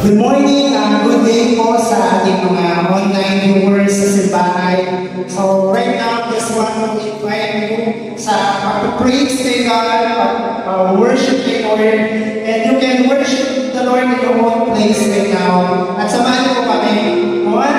Good morning, good day po sa ating mga online viewers sa simbahan. So right now, just want to invite you sa pag-praise kay God, pag-worship kay Lord, and you can worship the Lord in your own place right now. At samahan po kami. One,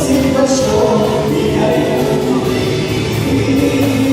Sitwasyon, di kayo tuloy.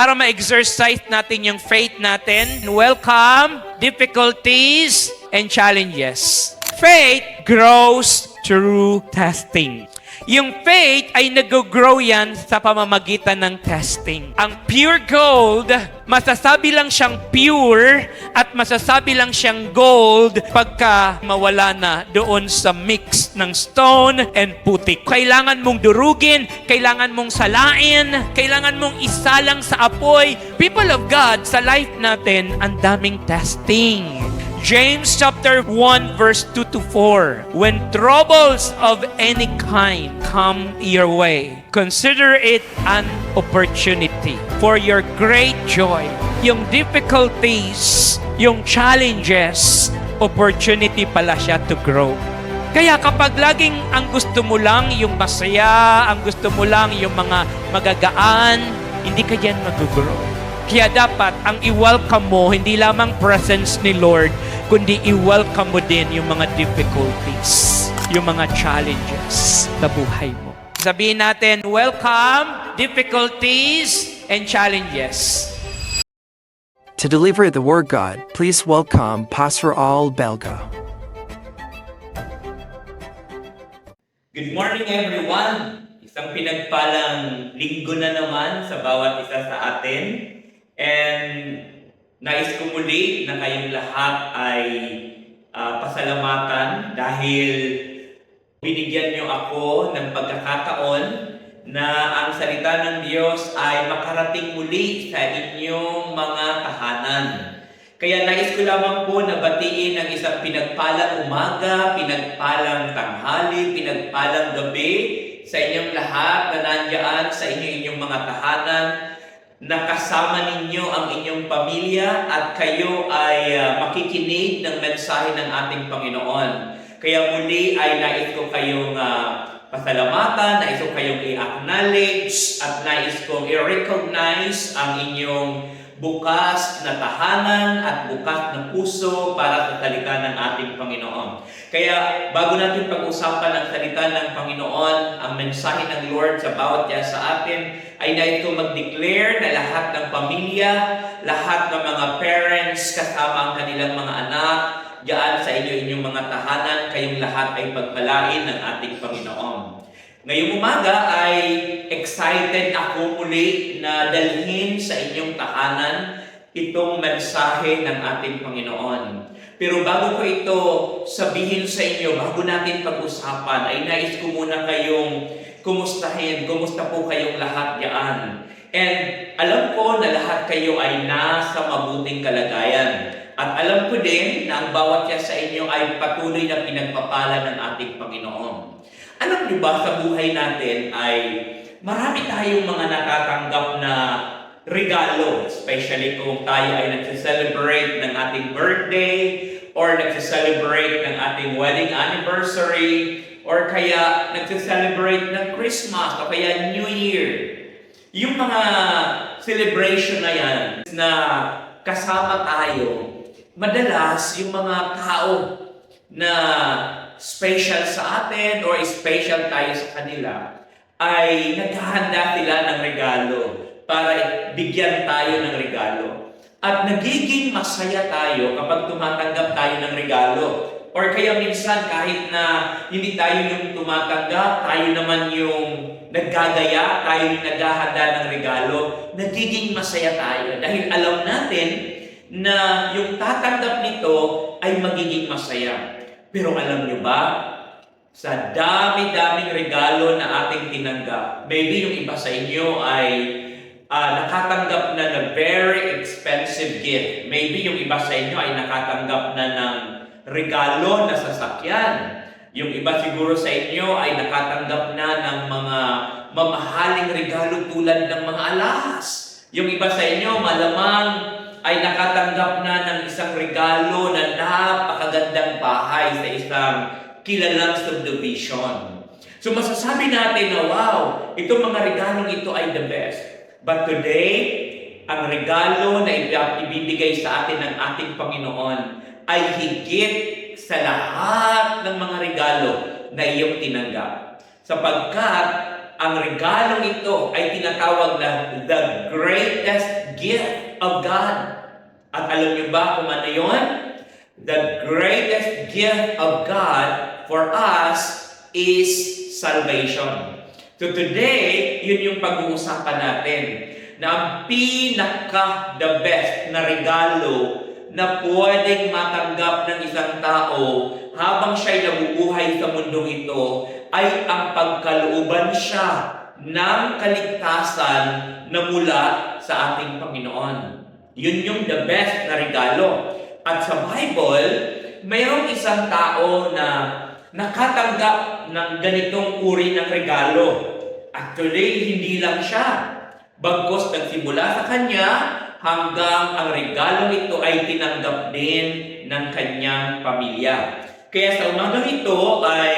para ma-exercise natin yung faith natin. Welcome, difficulties, and challenges. Faith grows through testing. Yung faith ay nag-grow yan sa pamamagitan ng testing. Ang pure gold, masasabi lang siyang pure at masasabi lang siyang gold pagka mawala na doon sa mix ng stone and putik. Kailangan mong durugin, kailangan mong salain, kailangan mong isalang sa apoy. People of God, sa life natin, ang daming testing. James chapter 1 verse 2 to 4. When troubles of any kind come your way, consider it an opportunity for your great joy. Yung difficulties, yung challenges, opportunity pala siya to grow. Kaya kapag laging ang gusto mo lang yung masaya, ang gusto mo lang yung mga magagaan, hindi ka yan mag-grow. Kaya dapat ang i-welcome mo, hindi lamang presence ni Lord, kundi i-welcome mo din yung mga difficulties, yung mga challenges sa buhay mo. Sabihin natin, welcome, difficulties, and challenges. To deliver the Word God, please welcome Pastor Al Belga. Good morning everyone! Isang pinagpalang linggo na naman sa bawat isa sa atin. And nais ko muli na kayong lahat ay pasalamatan dahil binigyan niyo ako ng pagkakataon na ang salita ng Diyos ay makarating muli sa inyong mga tahanan. Kaya nais ko lamang po na batiin ang isang pinagpalang umaga, pinagpalang tanghali, pinagpalang gabi sa inyong lahat na nandiyan sa inyong mga tahanan, na kasama ninyo ang inyong pamilya at kayo ay makikinig ng mensahe ng ating Panginoon. Kaya muli ay nais ko kayong pasalamatan, nais ko kayong i-acknowledge at nais kong i-recognize ang inyong bukas na tahanan at bukas na puso para sa salita ng ating Panginoon. Kaya bago natin pag-usapan ang salita ng Panginoon, ang mensahe ng Lord sa bawat isa sa atin, ay nais ko mag-declare na lahat ng pamilya, lahat ng mga parents, kasama ang kanilang mga anak, diyan sa inyong mga tahanan, kayong lahat ay pagpalain ng ating Panginoon. Ngayong umaga ay excited ako muli na dalhin sa inyong tahanan itong mensahe ng ating Panginoon. Pero bago ko ito sabihin sa inyo, bago natin pag-usapan, ay nais ko muna kayong kumustahin. Kumusta po kayong lahat diyan? And alam ko na lahat kayo ay nasa mabuting kalagayan. At alam ko din na ang bawat isa sa inyo ay patuloy na pinagpapala ng ating Panginoon. Alam niyo ba, sa buhay natin ay marami tayong mga natatanggap na regalo, especially kung tayo ay nagse-celebrate ng ating birthday or nagse-celebrate ng ating wedding anniversary or kaya nagse-celebrate ng Christmas o kaya New Year. Yung mga celebration na yan na kasama tayo, madalas yung mga tao na special sa atin or special tayo sa kanila ay naghahanda sila ng regalo para bigyan tayo ng regalo. At nagiging masaya tayo kapag tumatanggap tayo ng regalo. Or kaya minsan kahit na hindi tayo yung tumatanggap, tayo naman yung naggagaya, tayo yung naghahanda ng regalo, nagiging masaya tayo. Dahil alam natin na yung tatanggap nito ay magiging masaya. Pero alam nyo ba, sa dami-daming regalo na ating tinanggap, maybe yung iba sa inyo ay nakatanggap na ng very expensive gift. Maybe yung iba sa inyo ay nakatanggap na ng regalo na sasakyan. Yung iba siguro sa inyo ay nakatanggap na ng mga mamahaling regalo tulad ng mga alahas. Yung iba sa inyo malamang ay nakatanggap na ng isang regalo na napakagandang bahay sa isang kilalang subdivision. So masasabi natin na wow, itong mga regalong ito ay the best. But today, ang regalo na ibibigay sa atin ng ating Panginoon ay higit sa lahat ng mga regalo na iyong tinanggap. Sapagkat ang regalong ito ay tinatawag na the greatest gift of God. At alam niyo ba kung ano yun? The greatest gift of God for us is salvation. So today, yun yung pag-uusapan natin. Na ang the best na regalo na pwedeng matanggap ng isang tao habang siya'y nabubuhay sa mundong ito ay ang pagkalooban siya ng kaligtasan na mula sa ating Panginoon. Yun yung the best na regalo. At sa Bible, mayroong isang tao na nakatanggap ng ganitong uri ng regalo. Actually, hindi lang siya. Bagkus nagsimula sa kanya hanggang ang regalong ito ay tinanggap din ng kanyang pamilya. Kaya sa umagang ito ay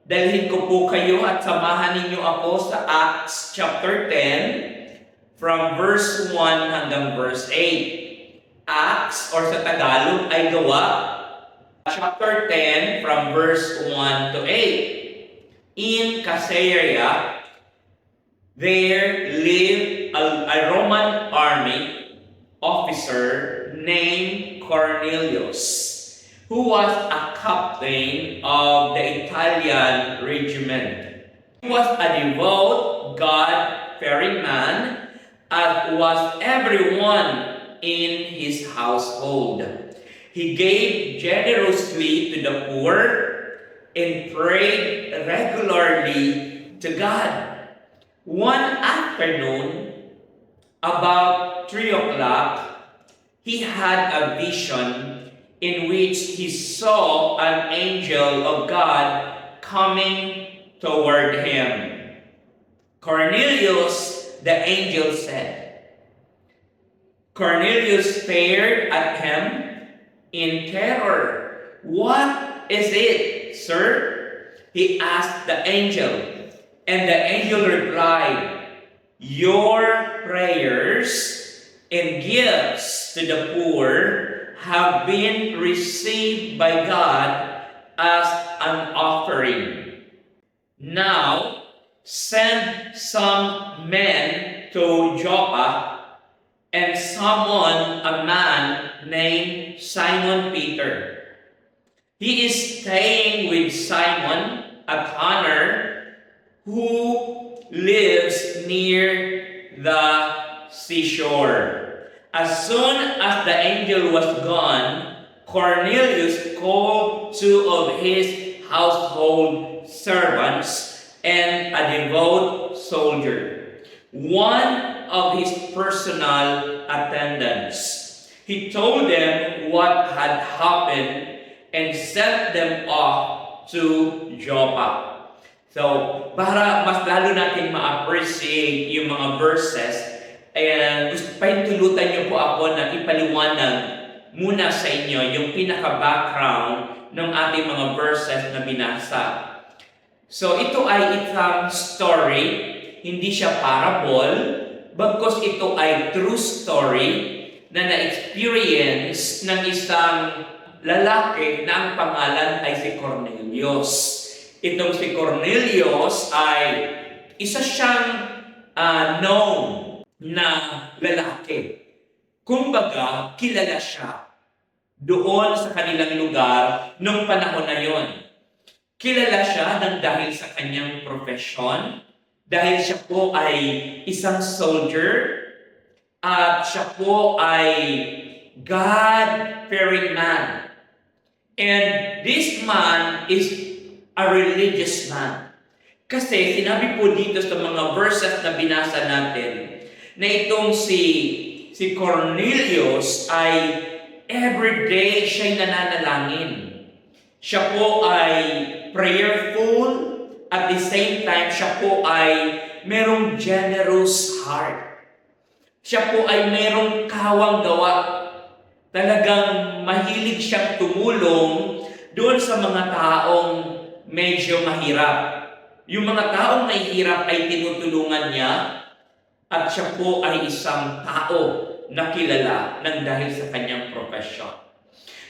dalhin ko po kayo at samahan ninyo ako sa Acts chapter 10 from verse 1 hanggang verse 8. Acts or sa Tagalog ay Gawa chapter 10 from verse 1 to 8. In Caesarea, there lived a Roman army officer named Cornelius, who was a captain of the Italian regiment. He was a devout, God-fearing man, as was everyone in his household. He gave generously to the poor and prayed regularly to God. One afternoon, about 3 o'clock, he had a vision in which he saw an angel of God coming toward him. Cornelius, the angel said. Cornelius stared at him in terror. "What is it, sir?" he asked the angel. And the angel replied, "Your prayers and gifts to the poor have been received by God as an offering. Now, send some men to Joppa and summon a man named Simon Peter. He is staying with Simon, a tanner, who lives near the seashore." As soon as the angel was gone, Cornelius called 2 of his household servants and a devout soldier, one of his personal attendants. He told them what had happened and sent them off to Joppa. So, para mas lalo natin ma-appreciate yung mga verses, pahintulutan niyo po ako na ipaliwanag muna sa inyo yung pinaka-background ng ating mga verses na binasa. So, ito ay isang story, hindi siya parable, bagkus ito ay true story na na-experience ng isang lalaki na ang pangalan ay si Cornelius. Itong si Cornelius ay isa siyang known na lalaki. Kumbaga, kilala siya doon sa kanilang lugar nung panahon na yon. Kilala siya dahil sa kanyang profession, dahil siya po ay isang soldier, at siya po ay God-fearing man. And this man is a religious man. Kasi sinabi po dito sa mga verses na binasa natin na itong si Cornelius ay everyday siya'y nananalangin. Siya po ay prayerful, at the same time siya po ay merong generous heart. Siya po ay merong kawang gawa. Talagang mahilig siyang tumulong doon sa mga taong medyo mahirap. Yung mga taong mahirap ay tinutulungan niya, at siya po ay isang tao na kilala ng dahil sa kanyang profesyon.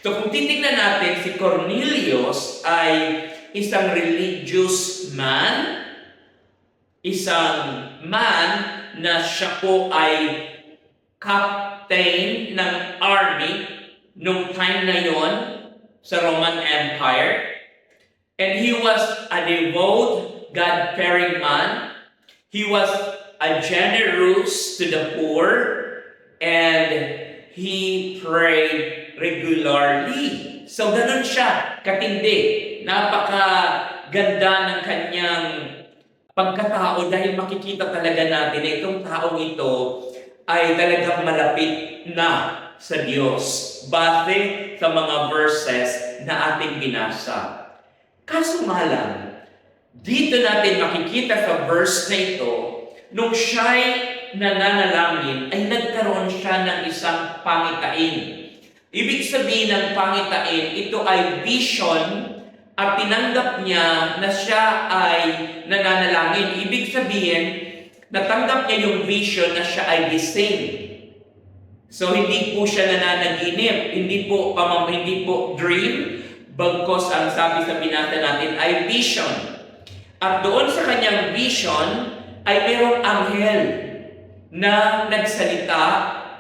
So kung titignan natin, si Cornelius ay isang religious man, isang man na siya po ay captain ng army nung time na yon sa Roman Empire. And he was a devout, God-fearing man. He was a generous to the poor, and he prayed regularly. So ganun siya, katindi. Napakaganda ng kanyang pagkatao dahil makikita talaga natin na itong taong ito ay talagang malapit na sa Diyos base sa mga verses na ating binasa. Kaso nga lang, dito natin makikita sa verse na ito, nung siya'y nananalangin, ay nagkaroon siya ng isang pangitain. Ibig sabihin ng pangitain, ito ay vision at tinanggap niya na siya ay nananalangin. Ibig sabihin, natanggap niya yung vision na siya ay gising. So hindi po siya nananaginip, hindi po dream, bagkos ang sabi sa binasa natin ay vision. At doon sa kanyang vision ay mayroong anghel na nagsalita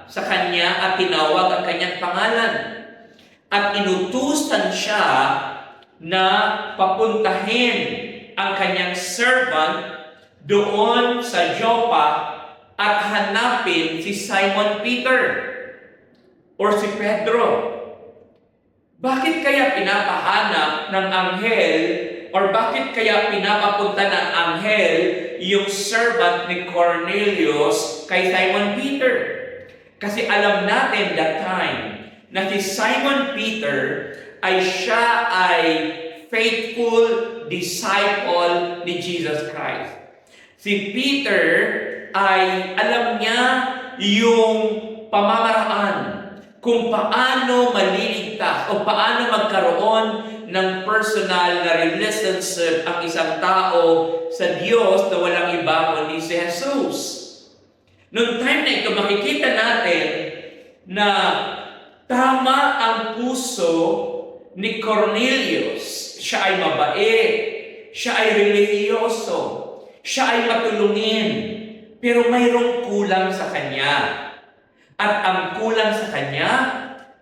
sa kanya at tinawag ang kanyang pangalan. At inutusan siya na papuntahin ang kanyang servant doon sa Joppa at hanapin si Simon Peter or si Pedro. Bakit kaya pinapahanap ng anghel or bakit kaya pinapapunta ng anghel yung servant ni Cornelius kay Simon Peter? Kasi alam natin that time na si Simon Peter ay siya ay faithful disciple ni Jesus Christ. Si Peter ay alam niya yung pamamaraan kung paano maliligtas o paano magkaroon ng personal na relationship ang isang tao sa Diyos na walang iba kundi si Jesus. Noong time na ito, makikita natin na tama ang puso ni Cornelius. Siya ay mabait, siya ay relihiyoso, siya ay matulungin, pero mayroong kulang sa kanya. At ang kulang sa kanya,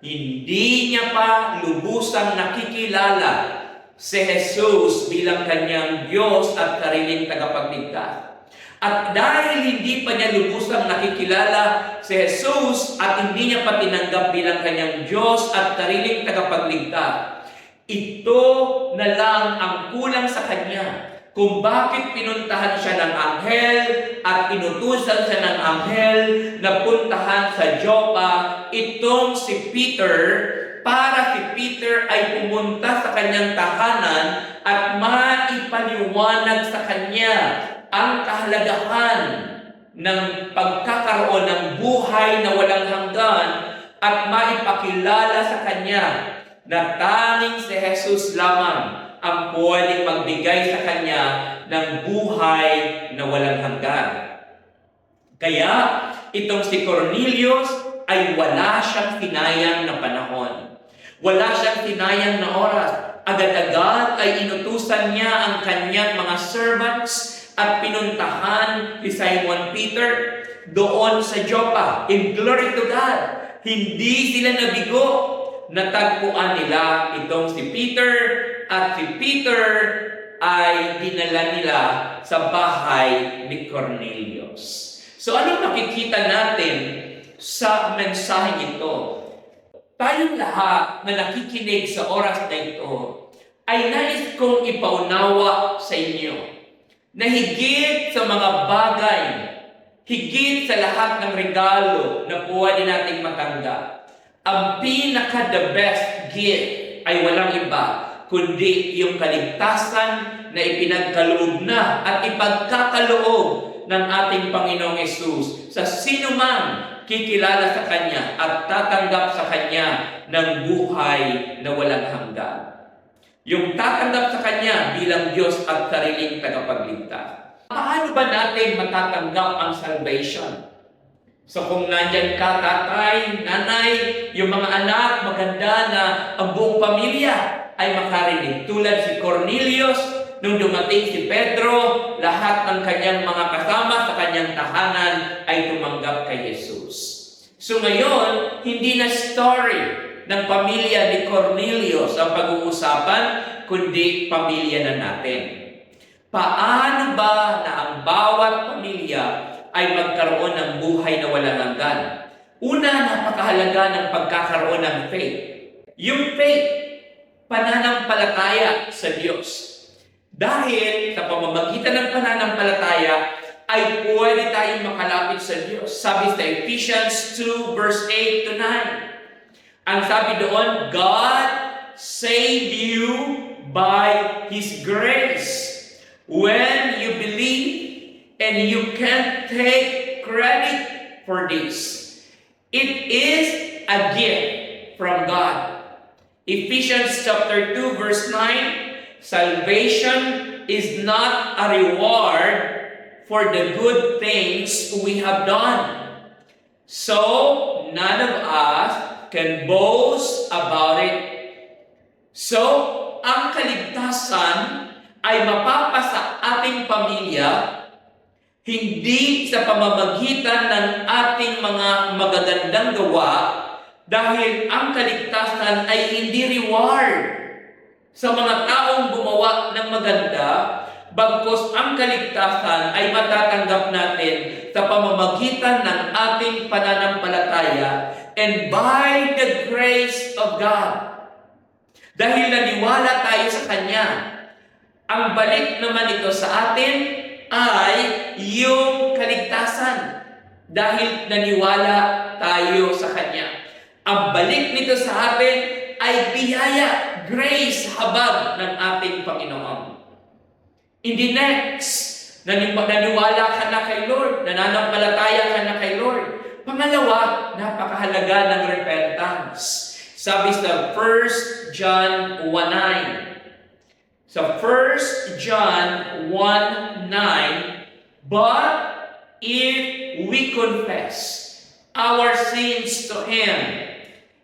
hindi niya pa lubusang nakikilala si Jesus bilang kanyang Diyos at sariling tagapagligtas. At dahil hindi pa niya lubusang nakikilala si Jesus at hindi niya pa tinanggap bilang kanyang Diyos at sariling tagapagligtas, ito na lang ang kulang sa kanya kung bakit pinuntahan siya ng anghel at inutusan siya ng anghel na puntahan sa Joppa itong si Peter para si Peter ay pumunta sa kanyang tahanan at maipaliwanag sa kanya ang kahalagahan ng pagkakaroon ng buhay na walang hanggan at maipakilala sa kanya na tanging si Jesus lamang ang pwedeng magbigay sa kanya ng buhay na walang hanggan. Kaya, itong si Cornelius ay wala siyang tinayang na panahon. Wala siyang tinayang na oras. Agad-agad ay inutusan niya ang kanyang mga servants at pinuntahan si Simon Peter doon sa Joppa. In glory to God, hindi sila nabigo. Natagpuan nila itong si Peter at si Peter ay dinala nila sa bahay ni Cornelius. So anong nakikita natin sa mensaheng ito? Tayong lahat na nakikinig sa oras na ito ay nais kong ipaunawa sa inyo na higit sa mga bagay, higit sa lahat ng regalo na pwede nating matanggap, ang pinaka-the best gift ay walang iba kundi yung kaligtasan na ipinagkaloob na at ipagkakaloob ng ating Panginoong Yesus sa sino man kikilala sa Kanya at tatanggap sa Kanya ng buhay na walang hanggan. Yung tatanggap sa Kanya bilang Diyos at sariling tagapagligtas. Paano ba natin matatanggap ang salvation? So kung nandyan ka, tatay, nanay, yung mga anak, maganda na ang buong pamilya ay makarinig. Tulad si Cornelius nung dumating si Pedro, lahat ng kanyang mga kasama sa kanyang tahanan ay tumanggap kay Jesus. So ngayon, hindi na story ng pamilya ni Cornelius ang pag-uusapan, kundi pamilya na natin. Paano ba na ang bawat pamilya ay magkaroon ng buhay na walang hanggan? Una, napakahalaga ng pagkakaroon ng faith. Yung faith, pananampalataya sa Diyos. Dahil sa pamamagitan ng pananampalataya, ay pwede tayong makalapit sa Diyos. Sabi sa Ephesians 2 verse 8 to 9. Ang sabi doon, God saved you by His grace. When you believe, and you can't take credit for this. It is a gift from God. Ephesians chapter 2 verse 9, salvation is not a reward for the good things we have done. So, none of us can boast about it. So, ang kaligtasan ay mapapasa ating pamilya hindi sa pamamagitan ng ating mga magagandang gawa dahil ang kaligtasan ay hindi reward sa mga taong gumawa ng maganda, bagkus ang kaligtasan ay matatanggap natin sa pamamagitan ng ating pananampalataya and by the grace of God. Dahil naniwala tayo sa Kanya, ang balik naman ito sa atin ay yung kaligtasan dahil naniwala tayo sa Kanya. Ang balik nito sa atin ay biyaya, grace, habag ng ating Panginoon. In the next, naniwala ka na kay Lord, nananampalataya ka na kay Lord. Pangalawa, napakahalaga ng repentance. Sabi sa 1 John 1:9. Sa 1 John 1:9, but if we confess our sins to Him,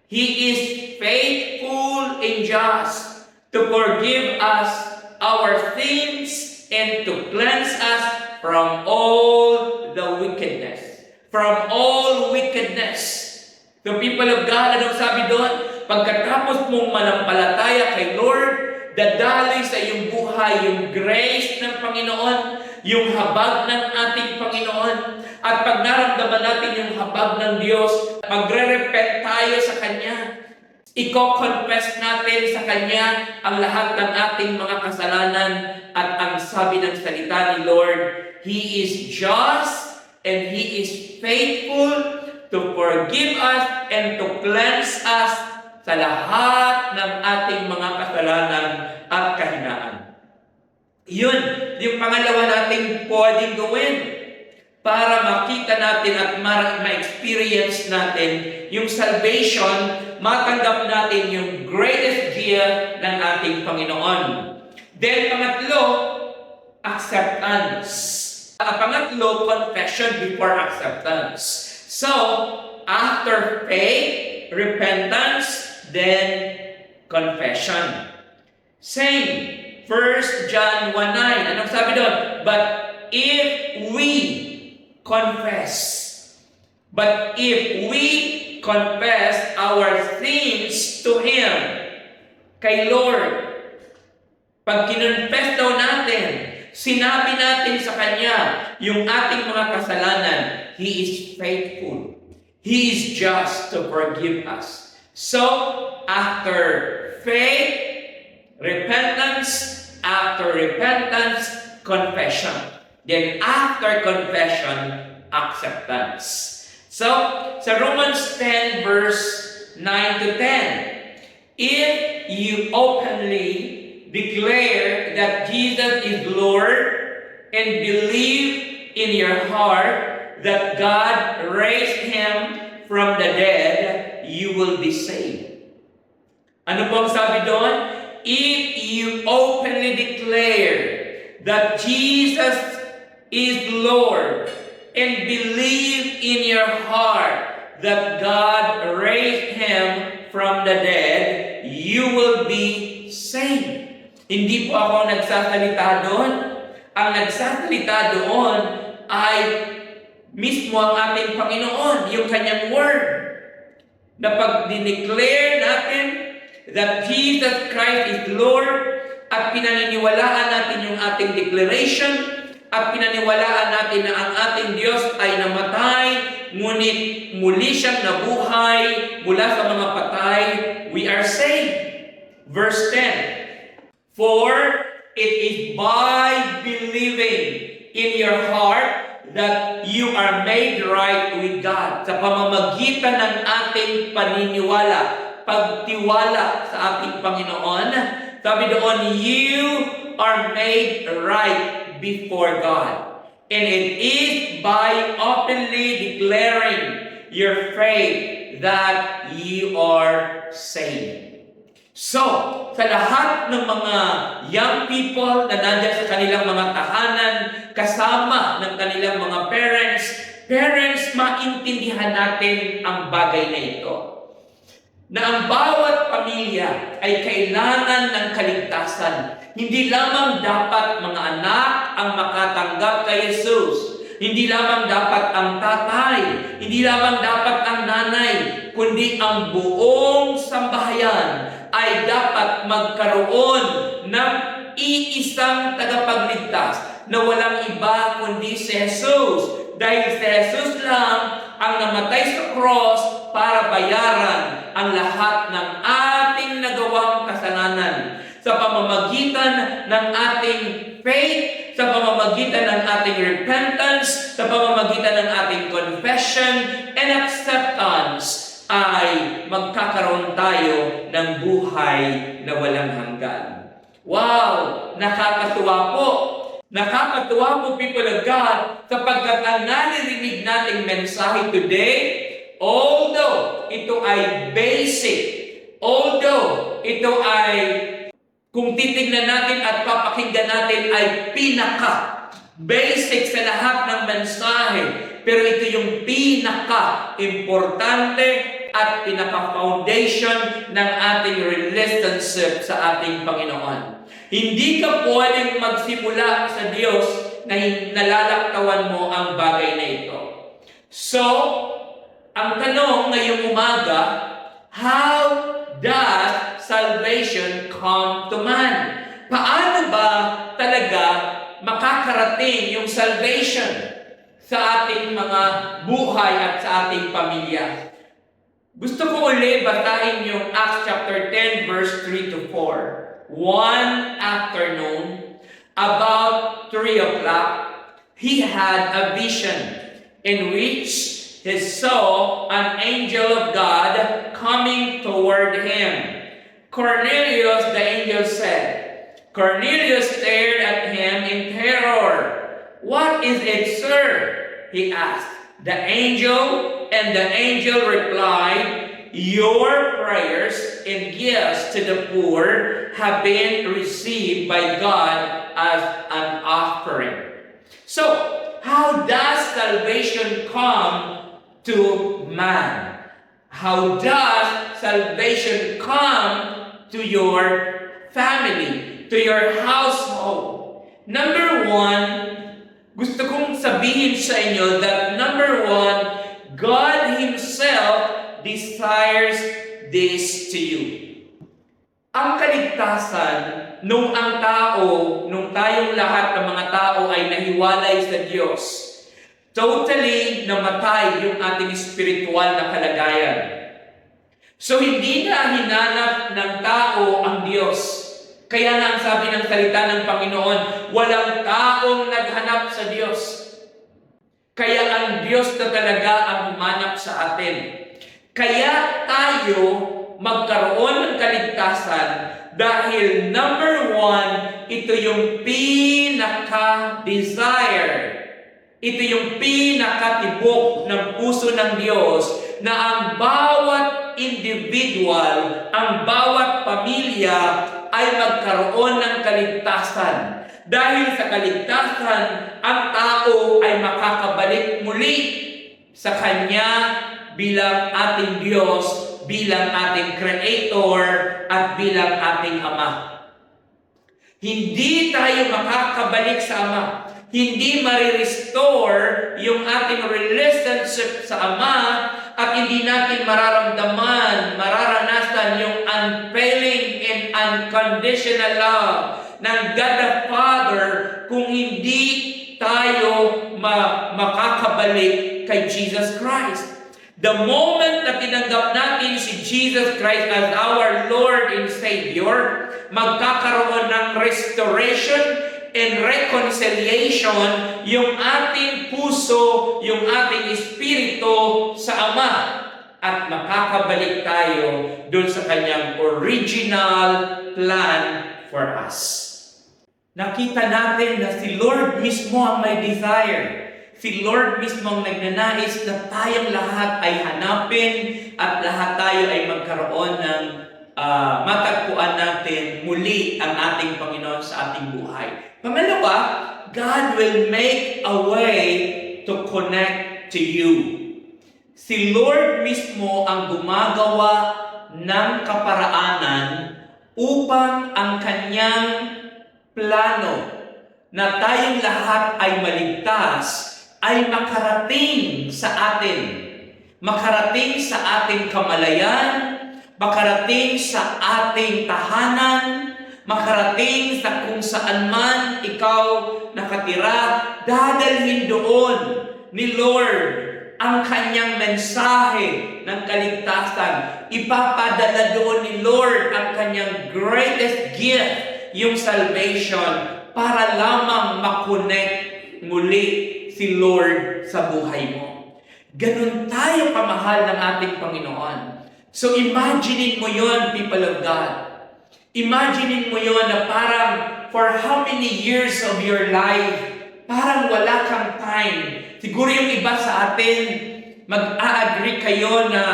He is faithful and just to forgive us our sins and to cleanse us from all the wickedness. From all wickedness. The people of God, anong sabi doon? Pagkatapos mong manampalataya kay Lord, dadali sa iyong buhay yung grace ng Panginoon, yung habag ng ating Panginoon. At pag naramdaman natin yung habag ng Diyos, magre-repent tayo sa Kanya. Iko-confess natin sa Kanya ang lahat ng ating mga kasalanan. At ang sabi ng salita ni Lord, He is just and He is faithful to forgive us and to cleanse us sa lahat ng ating mga kasalanan at kahinaan. Yun, yung pangalawa nating pwedeng gawin para makita natin at ma-experience natin yung salvation, matanggap natin yung greatest gift ng ating Panginoon. Then, pangatlo, acceptance. Pangatlo, confession before acceptance. So, after faith, repentance, then confession. Same. 1 John 1:9. Anong sabi doon? But if we confess our sins to Him, kay Lord, pag kinonfess daw natin, sinabi natin sa Kanya yung ating mga kasalanan, He is faithful. He is just to forgive us. So, after faith, repentance, after repentance, confession. Then after confession, acceptance. So, sa Romans 10 verse 9 to 10, if you openly declare that Jesus is Lord and believe in your heart that God raised Him from the dead, you will be saved. Ano pong sabi doon? If you openly declare that Jesus is Lord and believe in your heart that God raised Him from the dead, you will be saved. Hindi po ako nagsasalita doon. Ang nagsasalita doon ay mismo ang ating Panginoon, yung kanyang word. Na pag dineclare natin that Jesus Christ is Lord at pinaniniwalaan natin yung ating declaration at pinaniwalaan natin na ang ating Diyos ay namatay, ngunit muli siyang nabuhay mula sa mga patay, we are saved. Verse 10, For it is by believing in your heart that you are made right with God. Sa pamamagitan ng ating paniniwala, pagtiwala sa ating Panginoon, sabi doon, you are made right before God. And it is by openly declaring your faith that you are saved. So, sa lahat ng mga young people na nandiyan sa kanilang mga tahanan, kasama ng kanilang mga parents, maintindihan natin ang bagay na ito. Na ang bawat pamilya ay kailangan ng kaligtasan. Hindi lamang dapat mga anak ang makatanggap kay Jesus. Hindi lamang dapat ang tatay. Hindi lamang dapat ang nanay. Kundi ang buong sambahayan ay dapat magkaroon ng iisang tagapagligtas na walang iba kundi si Jesus. Dahil si Jesus lang ang namatay sa cross para bayaran ang lahat ng ating nagawang kasalanan. Sa pamamagitan ng ating faith, sa pamamagitan ng ating repentance, sa pamamagitan ng ating confession and acceptance, ay magkakaroon tayo ng buhay na walang hanggan. Wow! Nakakatuwa po! Nakakatuwa po, people of God, sapagkat ang naririnig nating mensahe today, although ito ay basic, although ito ay, kung titignan natin at papakinggan natin, ay pinaka-basic sa lahat ng mensahe, pero ito yung pinaka-importante at pinaka-foundation ng ating relationship sa ating Panginoon. Hindi ka pwedeng magsimula sa Diyos na nalalaktawan mo ang bagay na ito. So, ang tanong ngayong umaga, how does salvation come to man? Paano ba talaga makakarating yung salvation sa ating mga buhay at sa ating pamilya? Gusto ko ulit basahin yung Acts chapter 10 verse 3 to 4. One afternoon, about 3 o'clock, he had a vision in which he saw an angel of God coming toward him. Cornelius, the angel said. Cornelius stared at him in terror. What is it, sir? He asked. The angel replied, your prayers and gifts to the poor have been received by God as an offering. So, how does salvation come to man? How does salvation come to your family, to your household? Number one, gusto kong sabihin sa inyo that number one, God Himself desires this to you. Ang kaligtasan, nung tayong lahat ng mga tao ay nahiwalay sa Diyos, totally namatay yung ating spiritual na kalagayan. So hindi na hinanap ng tao ang Diyos. Kaya nga ang sabi ng salita ng Panginoon, walang taong naghanap sa Diyos. Kaya ang Diyos na talaga ang humanap sa atin. Kaya tayo magkaroon ng kaligtasan dahil number one, ito yung pinaka-desire. Ito yung pinakatibok ng puso ng Diyos na ang bawat individual, ang bawat pamilya ay magkaroon ng kaligtasan. Dahil sa kaligtasan, ang tao ay makakabalik muli sa Kanya bilang ating Diyos, bilang ating Creator, at bilang ating Ama. Hindi tayo makakabalik sa Ama. Hindi marirestore yung ating relationship sa Ama at hindi natin mararanasan yung unfailing and unconditional love ng God the Father kung hindi tayo makakabalik kay Jesus Christ. The moment na tinanggap natin si Jesus Christ as our Lord and Savior, magkakaroon ng restoration and reconciliation yung ating puso, yung ating espiritu sa Ama. At makakabalik tayo dun sa kanyang original plan for us. Nakita natin na si Lord mismo ang may desire. Si Lord mismo ang nagnanais na tayong lahat ay hanapin at lahat tayo ay magkaroon ng matagpuan natin muli ang ating Panginoon sa ating buhay. Pangalawa, God will make a way to connect to you. Si Lord mismo ang gumagawa ng kaparaanan upang ang kanyang plano na tayong lahat ay maligtas ay makarating sa atin. Makarating sa ating kamalayan, makarating sa ating tahanan, makarating sa kung saan man ikaw nakatira, dadalhin doon ni Lord ang kanyang mensahe ng kaligtasan. Ipapadala doon ni Lord ang kanyang greatest gift, yung salvation, para lamang makonect muli si Lord sa buhay mo. Ganun tayo kamahal ng ating Panginoon. So imaginein mo yon, people of God. Imaginein mo yon na parang for how many years of your life, parang wala kang time. Siguro yung iba sa atin, mag-a-agree kayo na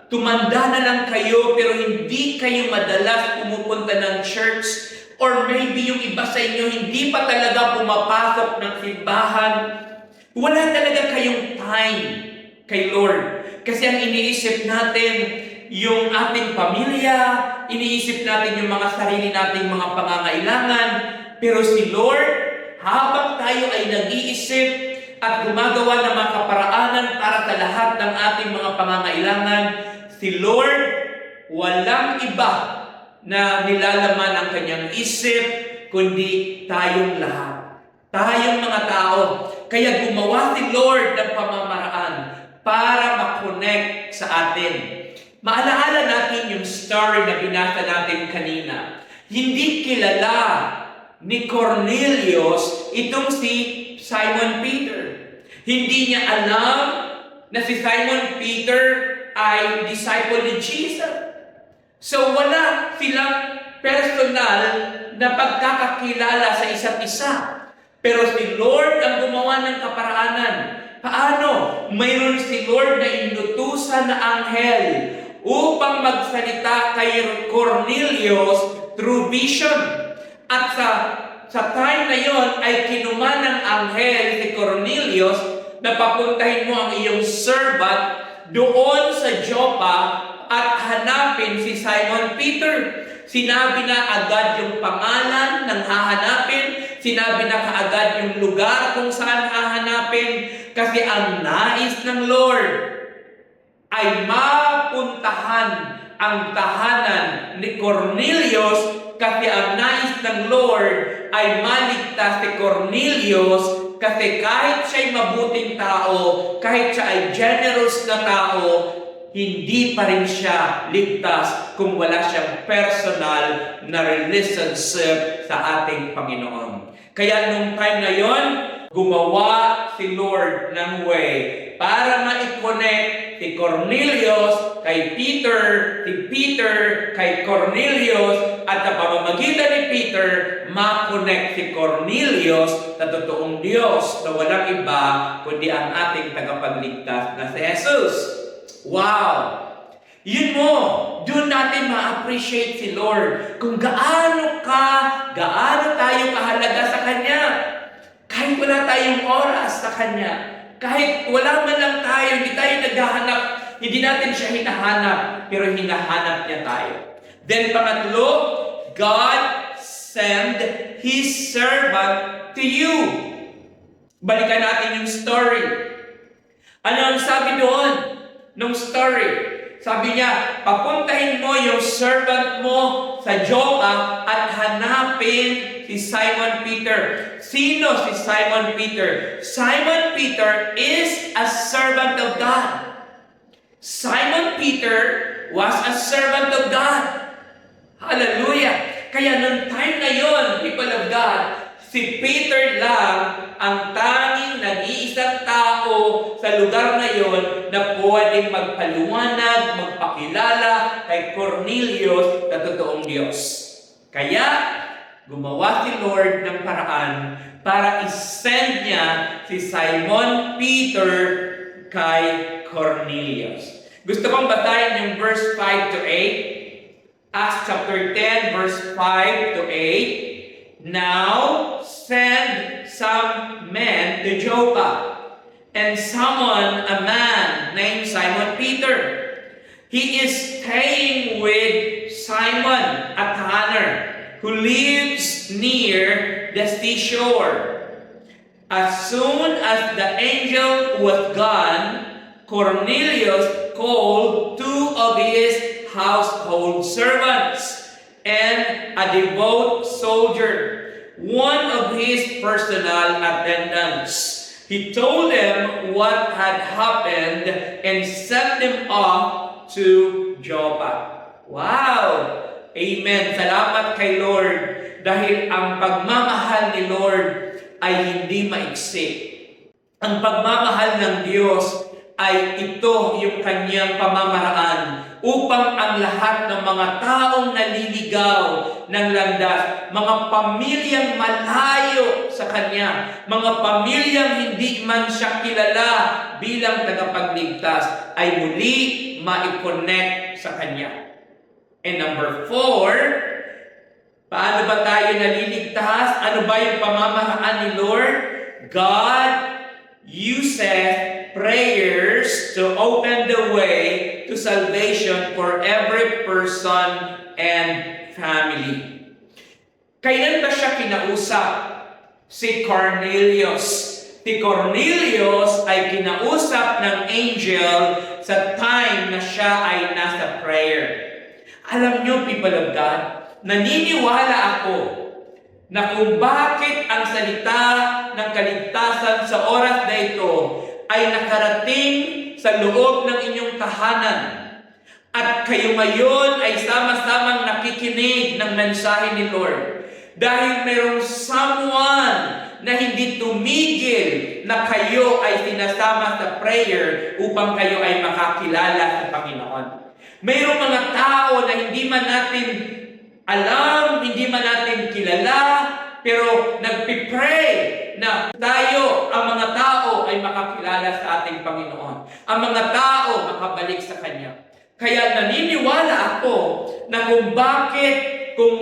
tumanda na lang kayo pero hindi kayo madalas pumupunta ng church. Or maybe yung iba sa inyo hindi pa talaga pumapasok ng simbahan. Wala talaga kayong time kay Lord. Kasi ang iniisip natin, yung ating pamilya, iniisip natin yung mga sarili nating mga pangangailangan. Pero si Lord, habang tayo ay nag-iisip at gumagawa ng mga kaparaanan para sa lahat ng ating mga pangangailangan, si Lord, walang iba na nilalaman ang kanyang isip, kundi tayong lahat. Tayong mga tao. Kaya gumawa si Lord ng pamamaraan para makonect sa atin. Maalaala natin yung story na binasa natin kanina. Hindi kilala ni Cornelius itong si Simon Peter. Hindi niya alam na si Simon Peter ay disciple ni Jesus. So wala silang personal na pagkakakilala sa isa't isa. Pero si Lord ang gumawa ng kaparaanan. Paano? Mayroon si Lord na inutusan na anghel upang magsalita kay Cornelius through vision. At sa time na yon ay kinuman ng anghel si Cornelius na papuntahin mo ang iyong servant doon sa Joppa at hanapin si Simon Peter. Sinabi na agad yung pangalan ng hahanapin. Sinabi na kaagad yung lugar kung saan hahanapin. Kasi ang nais ng Lord ay mapuntahan ang tahanan ni Cornelius. Kasi ang nais ng Lord ay maligtas si Cornelius. Kasi kahit siya'y mabuting tao, kahit siya ay generous na tao, hindi pa rin siya ligtas kung wala siyang personal na relationship sa ating Panginoon. Kaya nung time na yon, gumawa si Lord ng way para ma-connect si Cornelius kay Peter, si Peter kay Cornelius, at sa pamamagitan ni Peter, ma-connect si Cornelius sa totoong Diyos na walang iba kundi ang ating tagapagligtas na si Jesus. Wow! Yun mo, doon natin ma-appreciate si Lord kung gaano tayo kahalaga sa Kanya. Kahit wala tayong oras sa Kanya, kahit wala man lang tayo, hindi tayo naghahanap, hindi natin siya hinahanap, pero hinahanap niya tayo. Then pangatlo, God sent His servant to you. Balikan natin yung story. Ano ang sabi doon nung story? Sabi niya, papuntahin mo yung servant mo sa Joppa at hanapin si Simon Peter. Sino si Simon Peter? Simon Peter is a servant of God. Simon Peter was a servant of God. Hallelujah! Kaya nung time na yon, people of God, si Peter lang ang tanging nag-iisang tao sa lugar na yon na pwedeng magpaliwanag, magpakilala kay Cornelius na totoong Diyos. Kaya, gumawa si Lord ng paraan para isend niya si Simon Peter kay Cornelius. Gusto kong basahin yung verse 5 to 8. Acts chapter 10, verse 5 to 8. Now, send some men to Joppa and summon a man named Simon Peter. He is staying with Simon, a tanner, who lives near the seashore. As soon as the angel was gone, Cornelius called two of his household servants and a devout soldier, one of his personal attendants. He told them what had happened and sent them off to Joppa. Wow! Amen. Salamat kay Lord dahil ang pagmamahal ni Lord ay hindi maiksi. Ang pagmamahal ng Diyos ay ito yung kanyang pamamaraan upang ang lahat ng mga taong naliligaw ng landas, mga pamilyang malayo sa Kanya, mga pamilyang hindi man siya kilala bilang tagapagligtas, ay muli ma-connect sa Kanya. And number 4, paano ba tayo naliligtas? Ano ba yung pamamaraan ni Lord? God uses prayers to open the way to salvation for every person and family. Kailan ba siya kinausap? Si Cornelius. Si Cornelius ay kinausap ng angel sa time na siya ay nasa prayer. Alam niyo, people of God, naniniwala ako na kung bakit ang salita ng kaligtasan sa oras na ito ay nakarating sa loob ng inyong tahanan at kayo ngayon ay sama-samang nakikinig ng mensahe ni Lord dahil mayroong someone na hindi tumigil na kayo ay sinasama sa prayer upang kayo ay makakilala sa Panginoon. Mayroong mga tao na hindi man natin alam, hindi man natin kilala, pero nagpipray na tayo, ang mga tao ay makakilala sa ating Panginoon. Ang mga tao makabalik sa Kanya. Kaya naniniwala ako na kung bakit, kung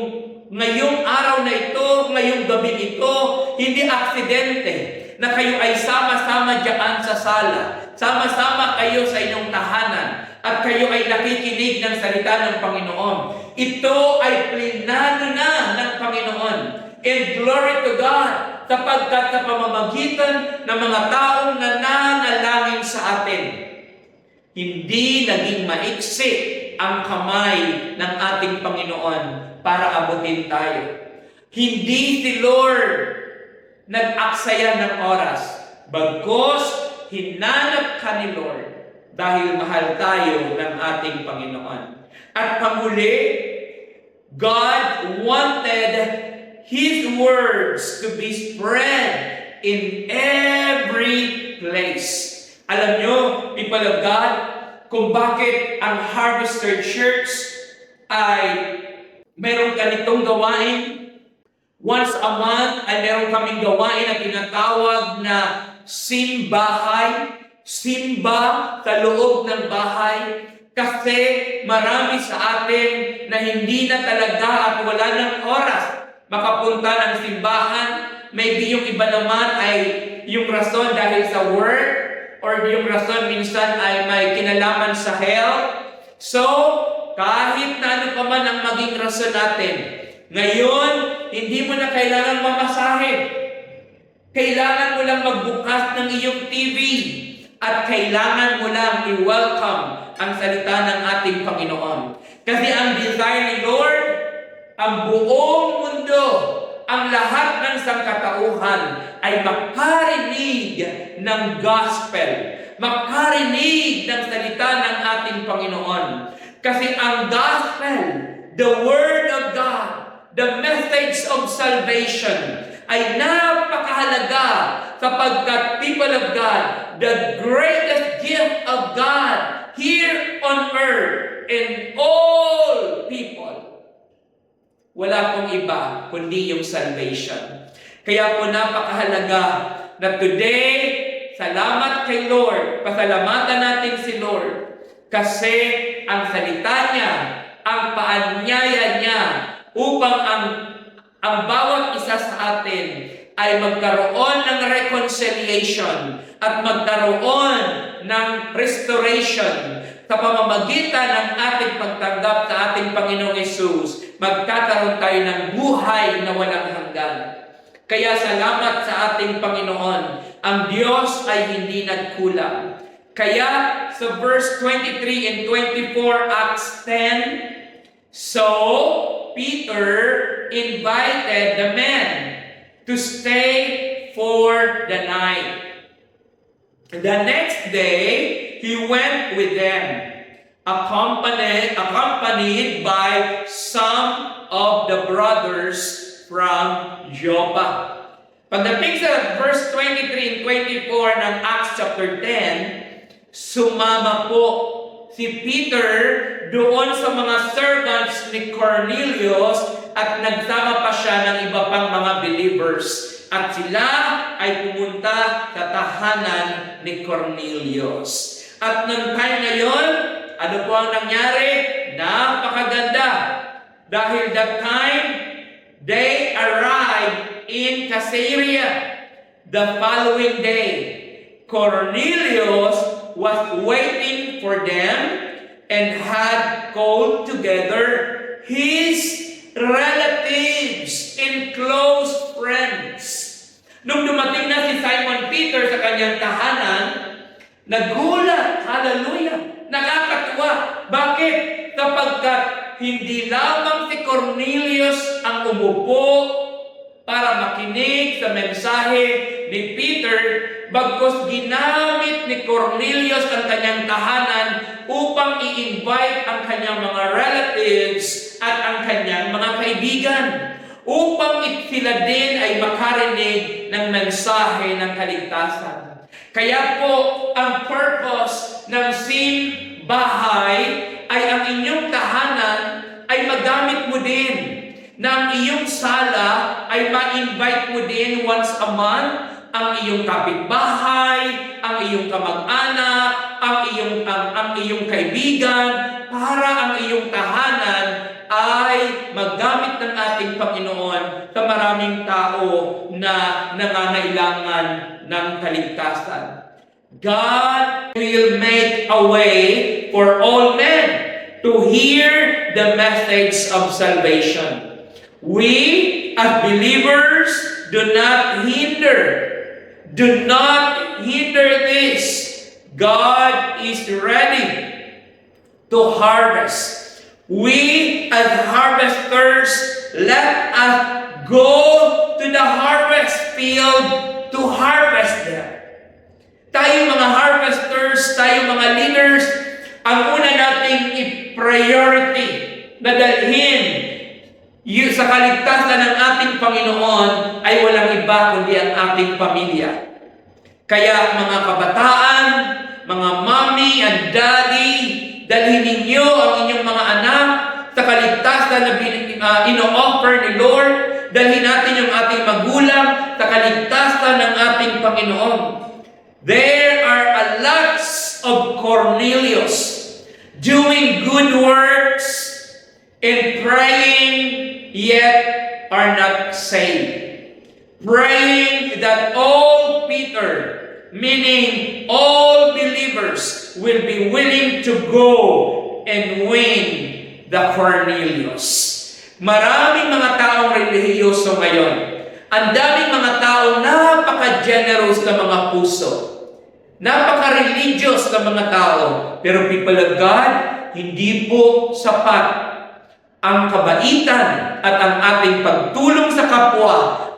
ngayong araw na ito, ngayong gabi ito, hindi aksidente na kayo ay sama-sama diyan sa sala. Sama-sama kayo sa inyong tahanan at kayo ay nakikinig ng salita ng Panginoon. Ito ay plinano na ng Panginoon. And glory to God, sapagkat sa pamamagitan ng mga taong nananalangin sa atin, hindi naging maiksi ang kamay ng ating Panginoon para abutin tayo. Hindi si Lord nag-aksaya ng oras, bagkus hinanap ka ni Lord dahil mahal tayo ng ating Panginoon. At panghuli, God wanted His words to be spread in every place. Alam nyo, people of God, kung bakit ang Harvester Church ay meron ganitong gawain. Once a month ay meron kaming gawain na tinatawag na simbahay. Simba sa loob ng bahay. Kasi marami sa atin na hindi na talaga at wala ng oras makapunta ng simbahan. Maybe yung iba naman ay yung rason dahil sa work or yung rason minsan ay may kinalaman sa health. So, kahit na ano pa man ang maging rason natin, Ngayon, hindi mo na kailangan mamasahe. Kailangan mo lang magbukas ng iyong TV at kailangan mo lang i-welcome ang salita ng ating Panginoon. Kasi ang desire ni Lord, ang buong mundo, ang lahat ng sangkatauhan ay makarinig ng gospel, makarinig ng salita ng ating Panginoon. Kasi ang gospel, the word of God, the message of salvation, ay napakahalaga sapagkat people of God, the greatest gift of God here on earth in all people, wala pong iba kundi yung salvation. Kaya po napakahalaga na today, salamat kay Lord, pasalamatan natin si Lord kasi ang salita niya, ang paanyaya niya upang ang bawat isa sa atin ay magkaroon ng reconciliation at magkaroon ng restoration sa pamamagitan ng ating pagtanggap sa ating Panginoong Hesus, magkakaroon tayo ng buhay na walang hanggan. Kaya salamat sa ating Panginoon, ang Diyos ay hindi nagkulang. Kaya sa verse 23 and 24, Acts 10, so Peter invited the men to stay for the night. The next day, he went with them, accompanied by some of the brothers from Joppa. Pagdating sa verse 23 and 24 ng Acts chapter 10, sumama po si Peter doon sa mga servants ni Cornelius at nagsama pa siya ng iba pang mga believers. At sila ay pumunta sa tahanan ni Cornelius. At nung time na yon, ano po ang nangyari? Napakaganda. Dahil that time, they arrived in Caesarea. The following day, Cornelius was waiting for them and had called together his relatives and close friends. Nung dumating na si Simon Peter sa kanyang tahanan, nagulat, hallelujah, nakakatuwa. Bakit? Sapagkat hindi lamang si Cornelius ang umupo para makinig sa mensahe ni Peter, bagkus ginamit ni Cornelius ang kanyang tahanan upang i-invite ang kanyang mga relatives at ang kanyang mga kaibigan upang sila din ay makarinig ng mensahe ng kaligtasan. Kaya po, ang purpose ng simbahay ay ang inyong tahanan ay magamit mo din, na ang iyong sala ay ma-invite mo din once a month ang iyong kapitbahay, ang iyong kamag-anak, ang iyong kaibigan, para ang iyong tahanan ay magamit ng ating Panginoon sa maraming tao na nangangailangan ng kaligtasan. God will make a way for all men to hear the message of salvation. We, as believers, do not hinder this. God is ready to harvest. We, as harvesters, let us go to the harvest field to harvest them. Tayo mga harvesters, tayo mga leaders, ang una nating i-priority na dalhin sa kaligtasan ng ating Panginoon ay walang iba kundi ang ating pamilya. Kaya mga kabataan, mga mommy and daddy, dalhin ninyo ang inyong mga anak sa kaligtasan na ino-offer ni Lord. Dalhin natin yung ating magulang sa kaligtasan ng ating Panginoon. There are a lots of Cornelius doing good works and praying, yet are not saved. Praying that all Peter, meaning all believers, will be willing to go and win the Cornelius. Maraming mga taong relihiyoso ngayon. Ang daming mga taong napaka-generous na mga puso. Napaka-religious na mga tao. Pero people of God, hindi po sapat ang kabaitan at ang ating pagtulong sa kapwa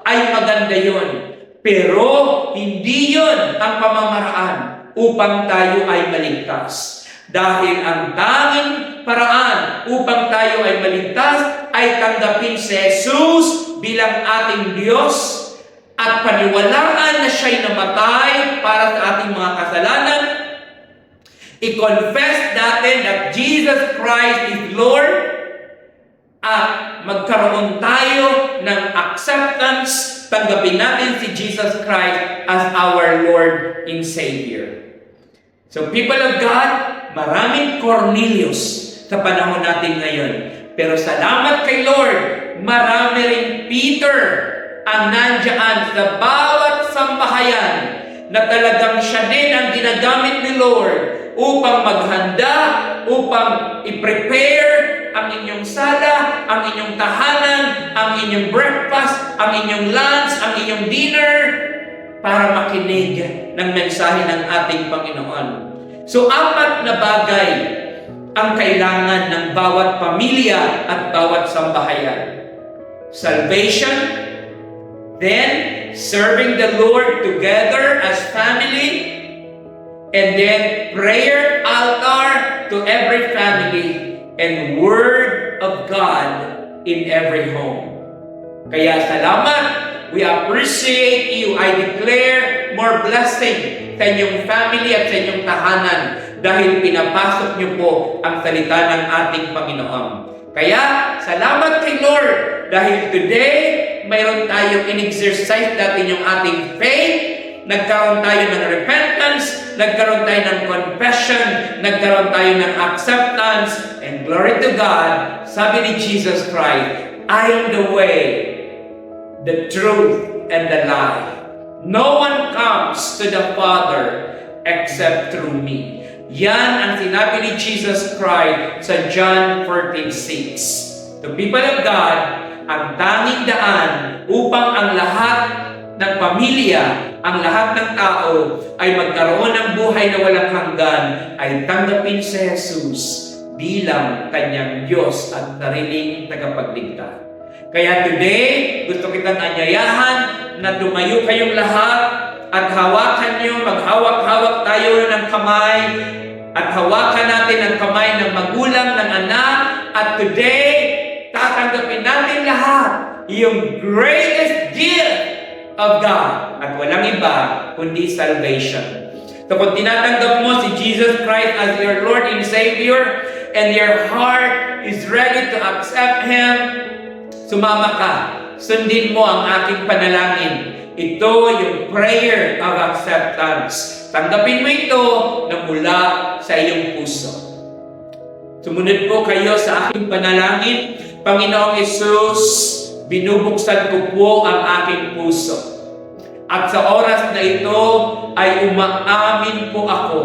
ay maganda yon. Pero hindi yon ang pamamaraan upang tayo ay maligtas. Dahil ang tanging paraan upang tayo ay maligtas ay tanggapin si Jesus bilang ating Diyos at paniwalaan na siya'y namatay para sa ating mga kasalanan. I-confess natin that Jesus Christ is Lord at magkaroon tayo ng acceptance, tanggapin natin si Jesus Christ as our Lord and Savior. So people of God, maraming Cornelius sa panahon natin ngayon. Pero salamat kay Lord, marami rin Peter ang nandiyan sa bawat sambahayan na talagang siya din ang ginagamit ni Lord upang maghanda, upang i-prepare ang inyong sala, ang inyong tahanan, ang inyong breakfast, ang inyong lunch, ang inyong dinner, para makinig ng mensahe ng ating Panginoon. So, 4 na bagay ang kailangan ng bawat pamilya at bawat sambahayan. Salvation, then serving the Lord together as family, and then prayer altar to every family, and Word of God in every home. Kaya salamat, we appreciate you. I declare more blessing sa inyong family at sa inyong tahanan dahil pinapasok niyo po ang salita ng ating Panginoon. Kaya, salamat kay Lord dahil today, mayroon tayong in-exercise natin yung ating faith, nagkaroon tayo ng repentance, nagkaroon tayo ng confession, nagkaroon tayo ng acceptance, and glory to God, sabi ni Jesus Christ, I am the way, the truth, and the life. No one comes to the Father except through me. Yan ang sinabi ni Jesus Christ sa John 14:6. The people of God, ang tanging daan upang ang lahat ng pamilya, ang lahat ng tao ay magkaroon ng buhay na walang hanggan, ay tanggapin si Jesus bilang kanyang Diyos at sariling tagapagligtas. Kaya today, gusto kitang anyayahan na tumayo kayong lahat at hawakan niyo, maghawak-hawak tayo ng kamay at hawakan natin ang kamay ng magulang, ng anak, at today, tatanggapin natin lahat yung greatest gift of God at walang iba kundi salvation. So kung tinatanggap mo si Jesus Christ as your Lord and Savior and your heart is ready to accept Him, sumama ka, sundin mo ang aking panalangin. Ito yung prayer of acceptance. Tanggapin mo ito na mula sa iyong puso. Sumunod po kayo sa aking panalangin. Panginoong Hesus, binubuksan ko po ang aking puso. At sa oras na ito ay umaamin po ako.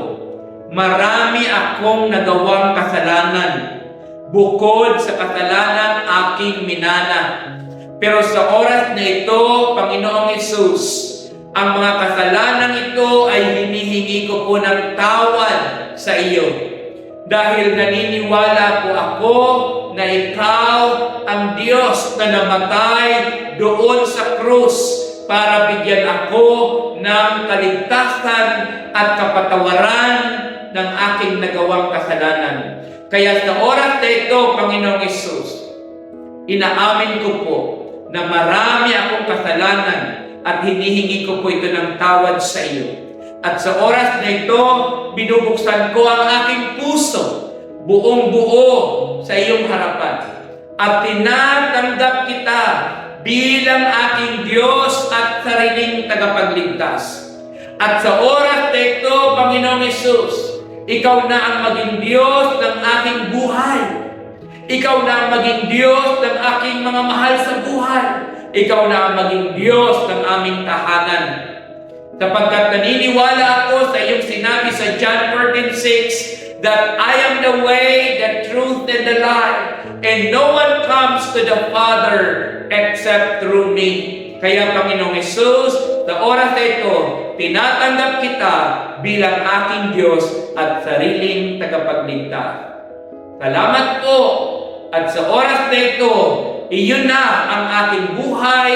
Marami akong nagawang kasalanan. Bukod sa kasalanan aking minana. Pero sa oras na ito, Panginoong Hesus, ang mga kasalanan ito ay hinihingi ko po ng tawad sa iyo. Dahil naniniwala po ako na ikaw ang Diyos na namatay doon sa krus para bigyan ako ng kaligtasan at kapatawaran ng aking nagawang kasalanan. Kaya sa oras na ito, Panginoong Hesus, inaamin ko po na marami akong kasalanan at hinihingi ko po ito ng tawad sa iyo. At sa oras na ito, binubuksan ko ang aking puso, buong-buo sa iyong harapan. At tinatanggap kita bilang aking Diyos at sariling tagapagligtas. At sa oras na ito, Panginoong Hesus, ikaw na ang maging Diyos ng aking buhay. Ikaw na ang maging Diyos ng aking mga mahal sa buhay. Ikaw na ang maging Diyos ng aming tahanan. Sapagkat naniniwala ako sa iyong sinabi sa John 14:6 that I am the way, the truth, and the life. and no one comes to the Father except through me. Kaya Panginoong Hesus, sa oras na ito, tinatanggap kita bilang aking Diyos at sariling tagapagligtas. Salamat po, at sa oras na ito, iyon na ang aking buhay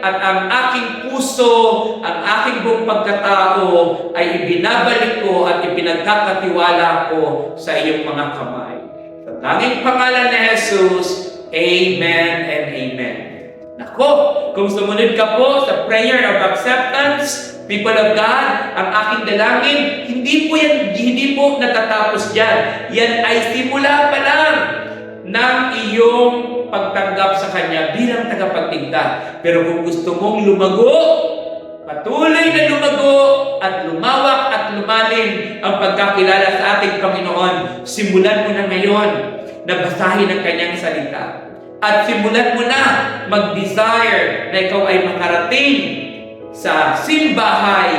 at ang aking puso, ang aking buong pagkatao ay ibinabalik ko at ipinagkakatiwala ko sa iyong mga kamay. Sa tanging pangalan ni Jesus, Amen and Amen. Nako, kung sumunod ka po sa prayer of acceptance, people of God, ang aking dalangin, hindi po natatapos dyan. Yan ay simula pa lang ng iyong pagtanggap sa Kanya bilang tagapagligtas. Pero kung gusto mong lumago, patuloy na lumago at lumawak at lumalim ang pagkakilala sa ating Panginoon, simulan mo na ngayon na basahin ang Kanyang salita. At simulan mo na mag-desire na ikaw ay makarating sa simbahay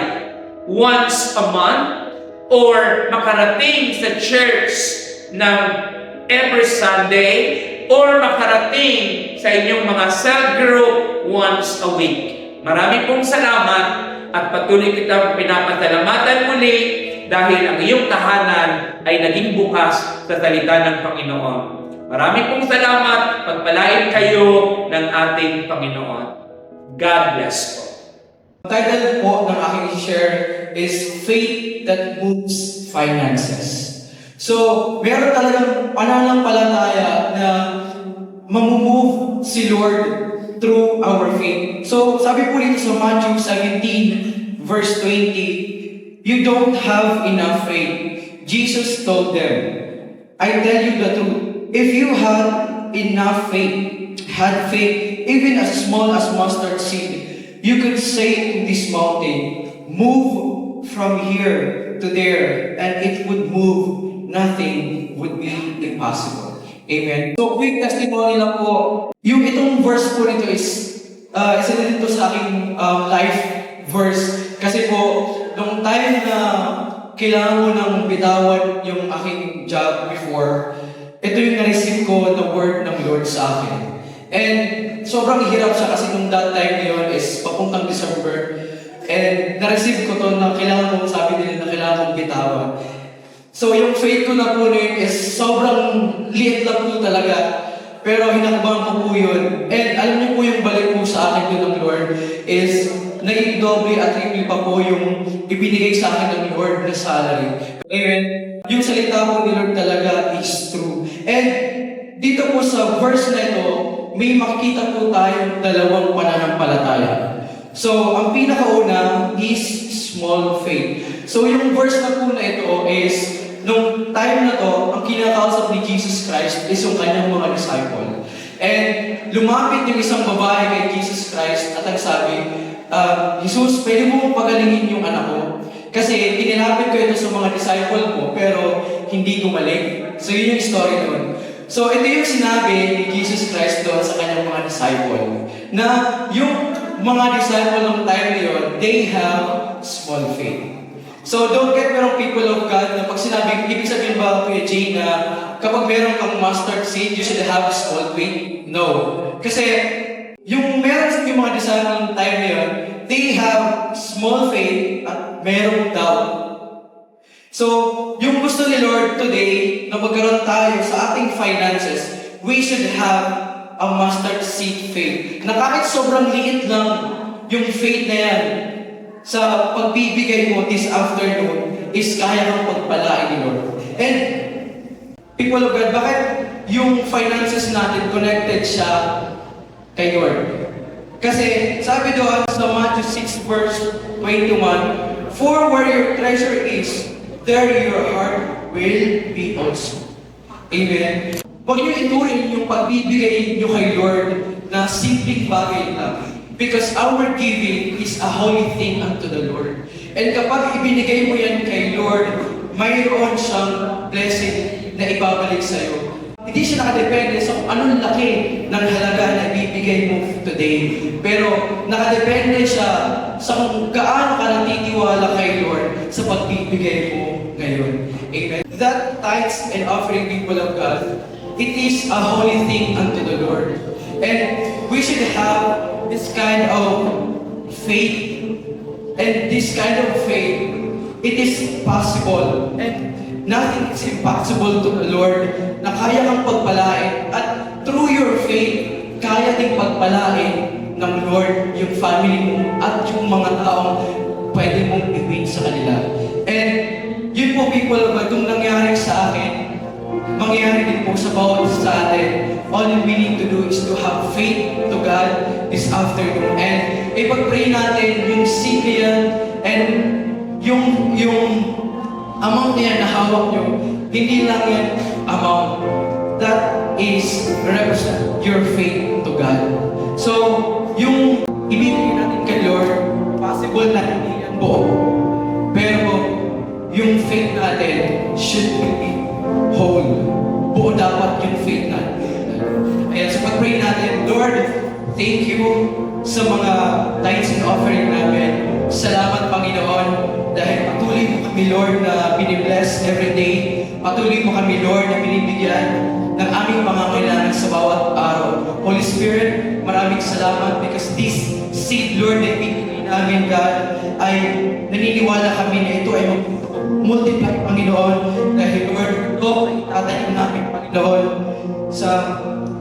once a month or makarating sa church ng every Sunday or makarating sa inyong mga cell group once a week. Marami pong salamat at patuloy kitang pinapasalamatan muli dahil ang iyong tahanan ay naging bukas sa salita ng Panginoon. Marami pong salamat. Pagpalain kayo ng ating Panginoon. God bless po. Ang title po ng aking share is Faith That Moves Finances. So, meron talagang pananampalataya na mamumove si Lord through our faith. So, sabi po dito sa Matthew 17 verse 20, you don't have enough faith. Jesus told them, I tell you the truth. If you had enough faith, even as small as mustard seed, you could say to this mountain, move from here to there, and it would move. Nothing would be impossible. Amen. So, quick testimony lang po. Yung itong verse po nito is, isa din ito sa aking life verse. Kasi po, nung time na kailangan ko nang bitawan yung aking job before, ito yung na-receive ko the word ng Lord sa akin. And sobrang hirap siya kasi nung that time na yun is papuntang December. And na-receive ko to na kailangan kong, sabi nila na kailangan kong bitawan. So yung faith ko na po na yun is sobrang liit lang po talaga. Pero hinakbang ko po yun. And alam niyo po yung balik po sa akin doon ng Lord is naging doble at triple pa po yung ibinigay sa akin ng Lord na salary. Amen. Yung salita po ni Lord talaga is true. And dito po sa verse na ito, may makikita po tayong dalawang pananampalataya. So, ang pinakauna is small faith. So, yung verse na po na ito is, nung time na to, ang kinakausap ni Jesus Christ is yung kanyang mga disciple. And lumapit yung isang babae kay Jesus Christ at ang sabi, Jesus, pwede mo pagalingin yung anak ko? Kasi tinilapit ko ito sa mga disciple ko, pero hindi gumaling. So, yun yung story doon. So, ito yung sinabi ni Jesus Christ doon sa kanyang mga disciple. Na yung mga disciple ng time na yun, they have small faith. So, don't get me wrong, people of God, na pag sinabi, ibig sabihin ba, Kuya Jay, na kapag meron kang mustard seed, you should have small faith? No. Kasi, yung meron yung mga disciple ng time na yun, they have small faith at merong doubt. So, yung gusto ni Lord today, na magkaroon tayo sa ating finances, we should have a mustard seed faith. Na kahit sobrang liit lang yung faith na yan, sa pagbibigay mo this afternoon, is kaya kang pagpalain ni Lord. And, people of God, bakit yung finances natin connected siya kay Lord? Kasi, sabi doon sa Matthew 6 verse 21, for where your treasure is, there your heart will be also. Amen. Huwag niyo ituring yung pagbibigay niyo kay Lord na simpleng bagay lang. Because our giving is a holy thing unto the Lord. And kapag ibinigay mo yan kay Lord, mayroon siyang blessing na ibabalik sa'yo. Hindi siya nakadepende sa kung anong laki ng halaga na ibibigay mo today. Pero nakadepende siya sa kung gaano ka natitiwala kay Lord sa pagbibigay mo ngayon. Amen. That tithes and offering, people of God, it is a holy thing unto the Lord. And we should have this kind of faith. And this kind of faith, it is possible. And nothing is impossible to the Lord na kaya kang pagpalain. At through your faith, kaya ding pagpalain ng Lord yung family mo at yung mga taong pwede mong i-win sa kanila. And yun po people, itong nangyari sa akin, mangyayari din po sa bawat isa sa atin. All we need to do is to have faith to God this afternoon. And ipag-pray natin yung seed na yan and yung amount na yan na hawak nyo, hindi lang yan amount. That is represent your faith to God. So, yung ibibigay natin kay Lord, possible na hindi yan buo. Pero, yung faith natin should be whole. Buo dapat yung faith natin. Kaya sa pag-pray natin, Lord, thank you sa mga tithes and offering namin. Salamat, Panginoon, dahil patuloy mo kami, Lord, na binibless every day. Patuloy mo kami, Lord, na binibigyan ng aming mga kailangan sa bawat araw. Holy Spirit, maraming salamat because this seed, Lord, na ibigay namin, God, ay naniniwala kami na ito ay multiply, Panginoon, dahil, Lord, ito ay itatayo namin, Panginoon, sa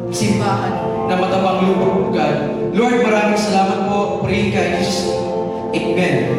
simbahan na matabang lubog, God. Lord, maraming salamat po. Pray kay Jesus. Amen.